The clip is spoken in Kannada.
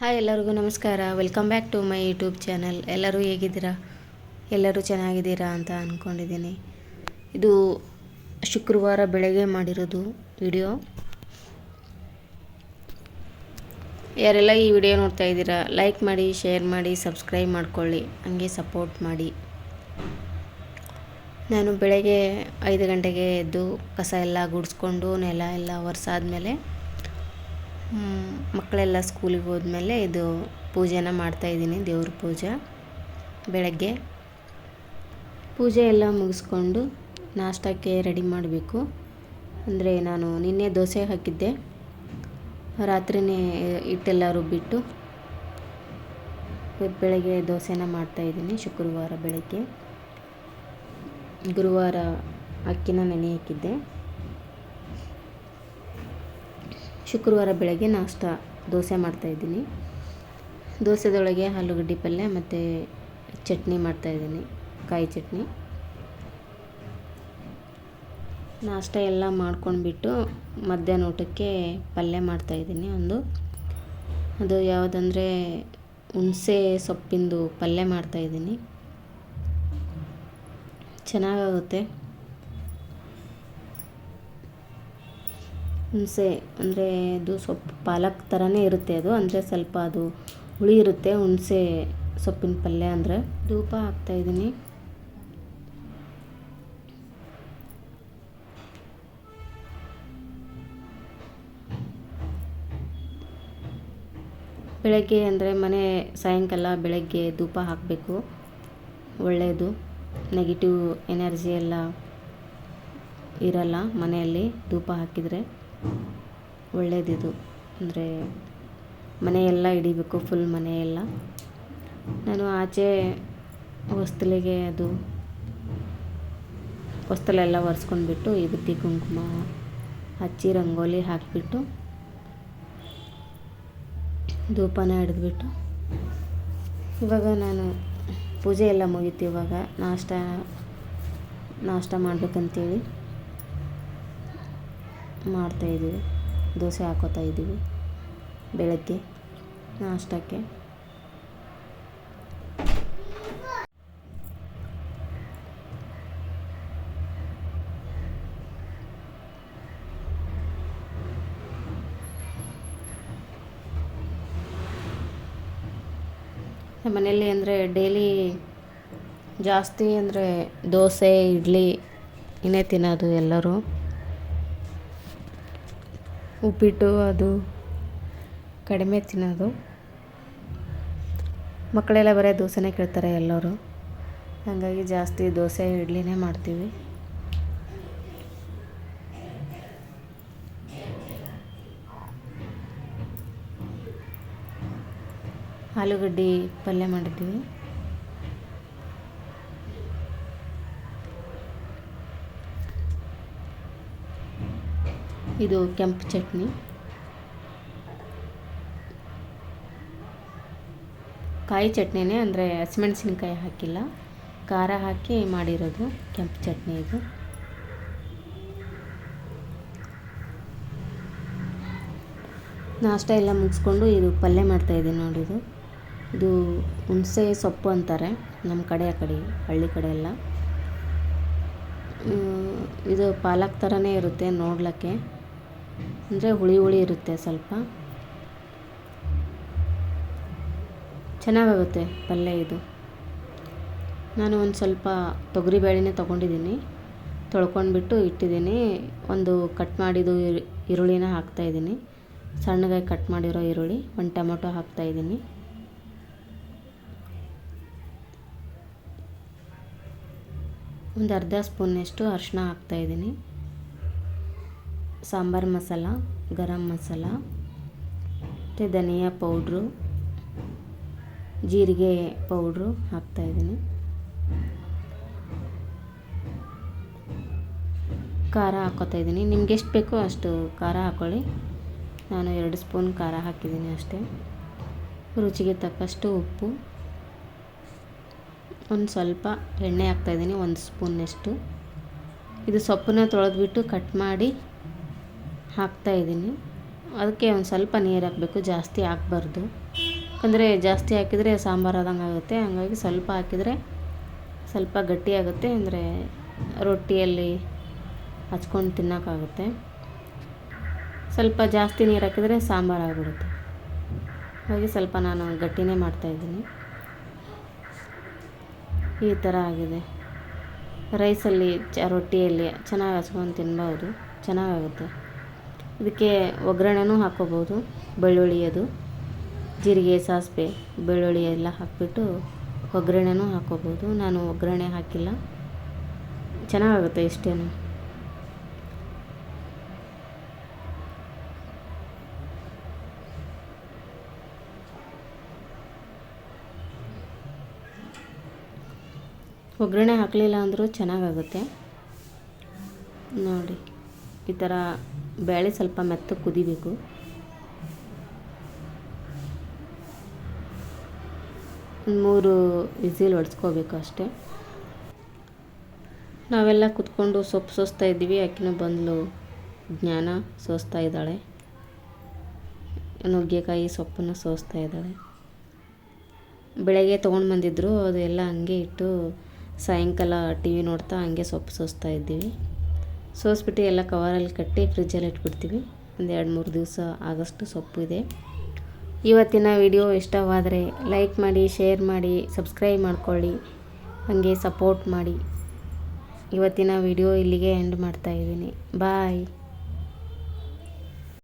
ಹಾಯ್ ಎಲ್ಲರಿಗೂ ನಮಸ್ಕಾರ. Welcome back to my YouTube channel. ಎಲ್ಲರೂ ಹೇಗಿದ್ದೀರಾ? ಎಲ್ಲರೂ ಚೆನ್ನಾಗಿದ್ದೀರಾ ಅಂತ ಅಂದ್ಕೊಂಡಿದ್ದೀನಿ. ಇದು ಶುಕ್ರವಾರ ಬೆಳಗ್ಗೆ ಮಾಡಿರೋದು ವಿಡಿಯೋ. ಯಾರೆಲ್ಲ ಈ ವಿಡಿಯೋ ನೋಡ್ತಾ ಇದ್ದೀರಾ, ಲೈಕ್ ಮಾಡಿ, ಶೇರ್ ಮಾಡಿ, ಸಬ್ಸ್ಕ್ರೈಬ್ ಮಾಡ್ಕೊಳ್ಳಿ, ಹಂಗೆ ಸಪೋರ್ಟ್ ಮಾಡಿ. ನಾನು ಬೆಳಗ್ಗೆ 5 ಗಂಟೆಗೆ ಎದ್ದು ಕಸ ಎಲ್ಲ ಗುಡಿಸ್ಕೊಂಡು ನೆಲ ಎಲ್ಲ ಒರೆಸಾದ್ಮೇಲೆ ಮಕ್ಕಳೆಲ್ಲ ಸ್ಕೂಲಿಗೆ ಹೋದ್ಮೇಲೆ ಇದು ಪೂಜೆನ ಮಾಡ್ತಾಯಿದ್ದೀನಿ. ದೇವ್ರ ಪೂಜೆ ಬೆಳಗ್ಗೆ ಪೂಜೆ ಎಲ್ಲ ಮುಗಿಸ್ಕೊಂಡು ನಾಷ್ಟಕ್ಕೆ ರೆಡಿ ಮಾಡಬೇಕು. ಅಂದರೆ ನಾನು ನಿನ್ನೆ ದೋಸೆ ಹಾಕಿದ್ದೆ, ರಾತ್ರಿನೇ ಹಿಟ್ಟೆಲ್ಲ ರುಬ್ಬಿಟ್ಟು ಬೆಳಗ್ಗೆ ದೋಸೆನ ಮಾಡ್ತಾಯಿದ್ದೀನಿ. ಶುಕ್ರವಾರ ಬೆಳಗ್ಗೆ, ಗುರುವಾರ ಅಕ್ಕಿನ ನೆನೆ ಹಾಕಿದ್ದೆ. ಶುಕ್ರವಾರ ಬೆಳಗ್ಗೆ ನಾಷ್ಟ ದೋಸೆ ಮಾಡ್ತಾಯಿದ್ದೀನಿ. ದೋಸೆದೊಳಗೆ ಆಲೂಗಡ್ಡೆ ಪಲ್ಯ ಮತ್ತು ಚಟ್ನಿ ಮಾಡ್ತಾಯಿದ್ದೀನಿ, ಕಾಯಿ ಚಟ್ನಿ. ನಾಷ್ಟ ಎಲ್ಲ ಮಾಡ್ಕೊಂಡ್ಬಿಟ್ಟು ಮಧ್ಯಾಹ್ನ ಊಟಕ್ಕೆ ಪಲ್ಯ ಮಾಡ್ತಾಯಿದ್ದೀನಿ. ಅದು ಯಾವುದಂದರೆ ಹುಣಸೆ ಸೊಪ್ಪಿಂದು ಪಲ್ಯ ಮಾಡ್ತಾಯಿದ್ದೀನಿ. ಚೆನ್ನಾಗಾಗುತ್ತೆ. ಹುಣಸೆ ಅಂದರೆ ಅದು ಸೊಪ್ಪು ಪಾಲಕ್ ಥರನೇ ಇರುತ್ತೆ. ಅದು ಅಂದರೆ ಸ್ವಲ್ಪ ಅದು ಹುಳಿ ಇರುತ್ತೆ. ಹುಣಸೆ ಸೊಪ್ಪಿನ ಪಲ್ಯ ಅಂದರೆ. ಧೂಪ ಹಾಕ್ತಾಯಿದ್ದೀನಿ. ಬೆಳಗ್ಗೆ ಅಂದರೆ ಸಾಯಂಕಾಲ ಬೆಳಗ್ಗೆ ಧೂಪ ಹಾಕಬೇಕು, ಒಳ್ಳೆಯದು. ನೆಗೆಟಿವ್ ಎನರ್ಜಿ ಎಲ್ಲ ಇರಲ್ಲ ಮನೆಯಲ್ಲಿ. ಧೂಪ ಹಾಕಿದರೆ ಒಳ್ಳೆಯದಿದು. ಅಂದರೆ ಮನೆಯೆಲ್ಲ ಹಿಡಿಬೇಕು, ಫುಲ್ ಮನೆಯೆಲ್ಲ. ನಾನು ಆಚೆ ಹೊಸ್ತಲೆಲ್ಲ ಒರೆಸ್ಕೊಂಡ್ಬಿಟ್ಟು ವಿಭೂತಿ ಕುಂಕುಮ ಹಚ್ಚಿ ರಂಗೋಲಿ ಹಾಕಿಬಿಟ್ಟು ಧೂಪನ ಹಿಡಿದ್ಬಿಟ್ಟು ಇವಾಗ ನಾನು ಪೂಜೆ ಎಲ್ಲ ಮುಗೀತು. ಇವಾಗ ನಾಷ್ಟ ಮಾಡಬೇಕಂತೇಳಿ ಮಾಡ್ತಾಯಿದ್ದೀವಿ. ದೋಸೆ ಹಾಕೋತಾ ಇದ್ದೀವಿ ಬೆಳಗ್ಗೆ ನಾಷ್ಟಕ್ಕೆ. ಮನೆಯಲ್ಲಿ ಅಂದರೆ ಡೈಲಿ ಜಾಸ್ತಿ ಅಂದರೆ ದೋಸೆ ಇಡ್ಲಿ ಇನ್ನೇ ತಿನ್ನೋದು ಎಲ್ಲರೂ. ಉಪ್ಪಿಟ್ಟು ಅದು ಕಡಿಮೆ ತಿನ್ನೋದು. ಮಕ್ಕಳೆಲ್ಲ ಬರೀ ದೋಸೆನೇ ಕೇಳ್ತಾರೆ ಎಲ್ಲರೂ. ಹಾಗಾಗಿ ಜಾಸ್ತಿ ದೋಸೆ ಇಡ್ಲಿನೇ ಮಾಡ್ತೀವಿ. ಆಲೂಗಡ್ಡೆ ಪಲ್ಯ ಮಾಡಿದ್ದೀವಿ. ಇದು ಕೆಂಪು ಚಟ್ನಿ. ಕಾಯಿ ಚಟ್ನಿನೇ, ಅಂದರೆ ಹಸಿಮೆಣಸಿನ್ಕಾಯಿ ಹಾಕಿಲ್ಲ, ಖಾರ ಹಾಕಿ ಮಾಡಿರೋದು ಕೆಂಪು ಚಟ್ನಿ ಇದು. ನಾಷ್ಟ ಎಲ್ಲ ಮುಗಿಸ್ಕೊಂಡು ಇದು ಪಲ್ಯ ಮಾಡ್ತಾಯಿದ್ದೀನಿ ನೋಡಿ. ಇದು ಹುಣಸೆ ಸೊಪ್ಪು ಅಂತಾರೆ ನಮ್ಮ ಕಡೆ, ಆ ಕಡೆ ಹಳ್ಳಿ ಕಡೆ ಎಲ್ಲ. ಇದು ಪಾಲಕ್ ಥರನೇ ಇರುತ್ತೆ ನೋಡ್ಲಿಕ್ಕೆ, ಅಂದರೆ ಹುಳಿ ಇರುತ್ತೆ ಸ್ವಲ್ಪ. ಚೆನ್ನಾಗಾಗುತ್ತೆ ಪಲ್ಯ ಇದು. ನಾನು ಒಂದು ಸ್ವಲ್ಪ ತೊಗರಿಬೇಳೆನೇ ತೊಗೊಂಡಿದ್ದೀನಿ, ತೊಳ್ಕೊಂಡ್ಬಿಟ್ಟು ಇಟ್ಟಿದ್ದೀನಿ. ಒಂದು ಕಟ್ ಮಾಡಿದ್ದು ಈರುಳ್ಳಿನ ಹಾಕ್ತಾಯಿದ್ದೀನಿ, ಸಣ್ಣಗಾಗಿ ಕಟ್ ಮಾಡಿರೋ ಈರುಳ್ಳಿ. ಒಂದು ಟೊಮೊಟೊ ಹಾಕ್ತಾಯಿದ್ದೀನಿ. ಒಂದು ಅರ್ಧ ಸ್ಪೂನಷ್ಟು ಅರಿಶಿನ ಹಾಕ್ತಾಯಿದ್ದೀನಿ. ಸಾಂಬಾರು ಮಸಾಲ, ಗರಂ ಮಸಾಲ ಮತ್ತು ಧನಿಯಾ ಪೌಡ್ರು, ಜೀರಿಗೆ ಪೌಡ್ರು ಹಾಕ್ತಾಯಿದ್ದೀನಿ. ಖಾರ ಹಾಕ್ಕೋತಾಯಿದ್ದೀನಿ. ನಿಮ್ಗೆ ಎಷ್ಟು ಬೇಕೋ ಅಷ್ಟು ಖಾರ ಹಾಕ್ಕೊಳ್ಳಿ. ನಾನು 2 ಸ್ಪೂನ್ ಖಾರ ಹಾಕಿದ್ದೀನಿ ಅಷ್ಟೇ. ರುಚಿಗೆ ತಕ್ಕಷ್ಟು ಉಪ್ಪು, ಒಂದು ಸ್ವಲ್ಪ ಎಣ್ಣೆ ಹಾಕ್ತಾಯಿದ್ದೀನಿ, 1 ಸ್ಪೂನಷ್ಟು. ಇದು ಸೊಪ್ಪನ್ನ ತೊಳೆದ್ಬಿಟ್ಟು ಕಟ್ ಮಾಡಿ ಹಾಕ್ತಾಯಿದ್ದೀನಿ. ಅದಕ್ಕೆ ಒಂದು ಸ್ವಲ್ಪ ನೀರು ಹಾಕಬೇಕು, ಜಾಸ್ತಿ ಹಾಕಬಾರ್ದು. ಯಾಕಂದರೆ ಜಾಸ್ತಿ ಹಾಕಿದರೆ ಸಾಂಬಾರು ಆದಂಗೆ ಆಗುತ್ತೆ. ಹಾಗಾಗಿ ಸ್ವಲ್ಪ ಹಾಕಿದರೆ ಸ್ವಲ್ಪ ಗಟ್ಟಿಯಾಗುತ್ತೆ, ಅಂದರೆ ರೊಟ್ಟಿಯಲ್ಲಿ ಹಚ್ಕೊಂಡು ತಿನ್ನೋಕ್ಕಾಗುತ್ತೆ. ಸ್ವಲ್ಪ ಜಾಸ್ತಿ ನೀರು ಹಾಕಿದರೆ ಸಾಂಬಾರು ಆಗಿಬಿಡುತ್ತೆ. ಹಾಗೆ ಸ್ವಲ್ಪ ನಾನು ಗಟ್ಟಿನೇ ಮಾಡ್ತಾಯಿದ್ದೀನಿ. ಈ ಥರ ಆಗಿದೆ. ರೈಸಲ್ಲಿ ರೊಟ್ಟಿಯಲ್ಲಿ ಚೆನ್ನಾಗಿ ಹಚ್ಕೊಂಡು ತಿನ್ಬೋದು, ಚೆನ್ನಾಗಾಗುತ್ತೆ. ಇದಕ್ಕೆ ಒಗ್ಗರಣೆನೂ ಹಾಕ್ಕೋಬೋದು. ಬೆಳ್ಳುಳ್ಳಿ, ಅದು ಜೀರಿಗೆ, ಸಾಸಿವೆ, ಬೆಳ್ಳುಳ್ಳಿ ಎಲ್ಲ ಹಾಕಿಬಿಟ್ಟು ಒಗ್ಗರಣೆನೂ ಹಾಕ್ಕೋಬೋದು. ನಾನು ಒಗ್ಗರಣೆ ಹಾಕಿಲ್ಲ, ಚೆನ್ನಾಗಾಗುತ್ತೆ ಇಷ್ಟೇನು. ಒಗ್ಗರಣೆ ಹಾಕಲಿಲ್ಲ ಅಂದರೂ ಚೆನ್ನಾಗಾಗುತ್ತೆ ನೋಡಿ. ಈ ಥರ ಬೇಳೆ ಸ್ವಲ್ಪ ಮೆತ್ತಗೆ ಕುದಿಬೇಕು. ಒಂದು 3 ವಿಸಿಲ್ ಹೊಡೆಸ್ಕೋಬೇಕು ಅಷ್ಟೇ. ನಾವೆಲ್ಲ ಕುತ್ಕೊಂಡು ಸೊಪ್ಪು ಸೋಸ್ತಾ ಇದ್ದೀವಿ. ಆಕಿನೂ ಬಂದಳು, ಜ್ಞಾನ ಸೋಸ್ತಾ ಇದ್ದಾಳೆ, ನುಗ್ಗೆಕಾಯಿ ಸೊಪ್ಪನ್ನು ಸೋಸ್ತಾ ಇದ್ದಾಳೆ. ಬೆಳಗ್ಗೆ ತೊಗೊಂಡು ಬಂದಿದ್ದರು, ಅದು ಎಲ್ಲ ಹಂಗೆ ಇಟ್ಟು ಸಾಯಂಕಾಲ ಟಿ ವಿ ನೋಡ್ತಾ ಹಂಗೆ ಸೊಪ್ಪು ಸೋಸ್ತಾ ಇದ್ದೀವಿ. ಸೋಸ್ಬಿಟ್ಟು ಎಲ್ಲ ಕವರಲ್ಲಿ ಕಟ್ಟಿ ಫ್ರಿಜ್ಜಲ್ಲಿ ಇಟ್ಬಿಡ್ತೀವಿ. ಒಂದು 2-3 ದಿವಸ ಆಗೋಷ್ಟು ಸೊಪ್ಪು ಇದೆ. ಇವತ್ತಿನ ವಿಡಿಯೋ ಇಷ್ಟವಾದರೆ ಲೈಕ್ ಮಾಡಿ, ಶೇರ್ ಮಾಡಿ, ಸಬ್ಸ್ಕ್ರೈಬ್ ಮಾಡ್ಕೊಳ್ಳಿ, ಹಾಗೆ ಸಪೋರ್ಟ್ ಮಾಡಿ. ಇವತ್ತಿನ ವಿಡಿಯೋ ಇಲ್ಲಿಗೆ ಎಂಡ್ ಮಾಡ್ತಾಯಿದ್ದೀನಿ. ಬಾಯ್.